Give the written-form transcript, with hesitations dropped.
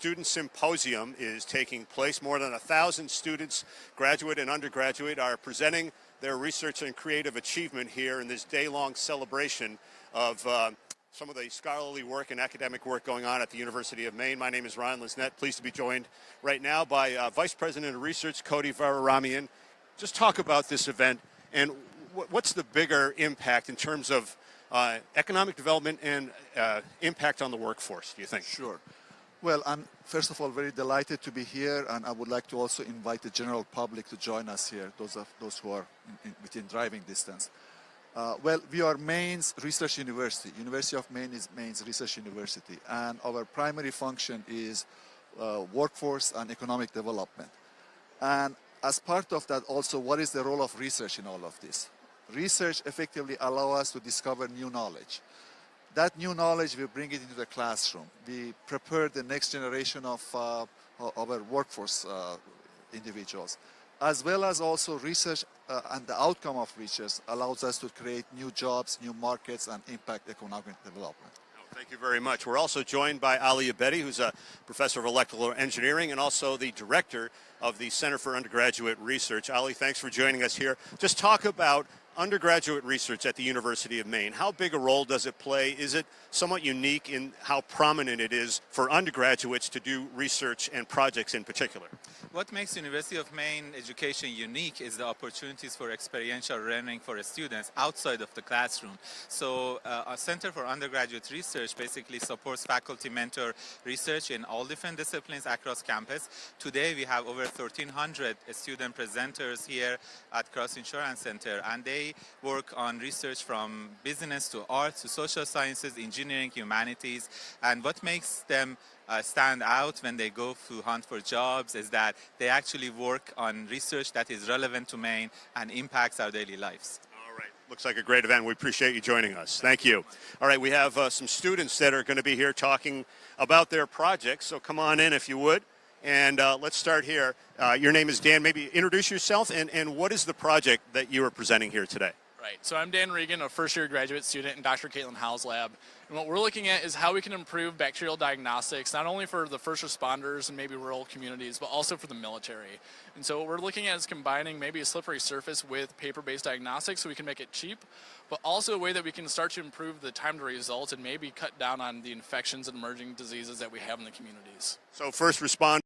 Student Symposium is taking place. More than 1,000 students, graduate and undergraduate, are presenting their research and creative achievement here in this day-long celebration of some of the scholarly work and academic work going on at the University of Maine. My name is Ryan Lisnett. Pleased to be joined right now by Vice President of Research, Cody Vararamian. Just talk about this event and what's the bigger impact in terms of economic development and impact on the workforce, do you think? Sure. Well, I'm first of all very delighted to be here, and I would like to also invite the general public to join us here, those who are within driving distance. Well, we are Maine's research university. University of Maine is Maine's research university, and our primary function is workforce and economic development. And as part of that also, what is the role of research in all of this? Research effectively allows us to discover new knowledge. That new knowledge, we bring it into the classroom. We prepare the next generation of our workforce individuals, as well as also research and the outcome of research allows us to create new jobs, new markets, and impact economic development. Thank you very much. We're also joined by Ali Abedi, who's a professor of electrical engineering and also the director of the Center for Undergraduate Research. Ali, thanks for joining us here. Just talk about undergraduate research at the University of Maine. How big a role does it play? Is it somewhat unique in how prominent it is for undergraduates to do research and projects in particular? What makes University of Maine education unique is the opportunities for experiential learning for students outside of the classroom. So our Center for Undergraduate Research basically supports faculty mentor research in all different disciplines across campus. Today we have over 1,300 student presenters here at Cross Insurance Center, and they work on research from business to arts to social sciences, engineering, humanities. And what makes them stand out when they go to hunt for jobs is that they actually work on research that is relevant to Maine and impacts our daily lives. All right. Looks like a great event. We appreciate you joining us. Thank you. All right, we have some students that are going to be here talking about their projects, so come on in if you would. And let's start here. Your name is Dan. Maybe introduce yourself and what is the project that you are presenting here today? Right. So I'm Dan Regan, a first-year graduate student in Dr. Caitlin Howe's lab. And what we're looking at is how we can improve bacterial diagnostics, not only for the first responders and maybe rural communities, but also for the military. And so what we're looking at is combining maybe a slippery surface with paper-based diagnostics so we can make it cheap, but also a way that we can start to improve the time to results and maybe cut down on the infections and emerging diseases that we have in the communities. So first responders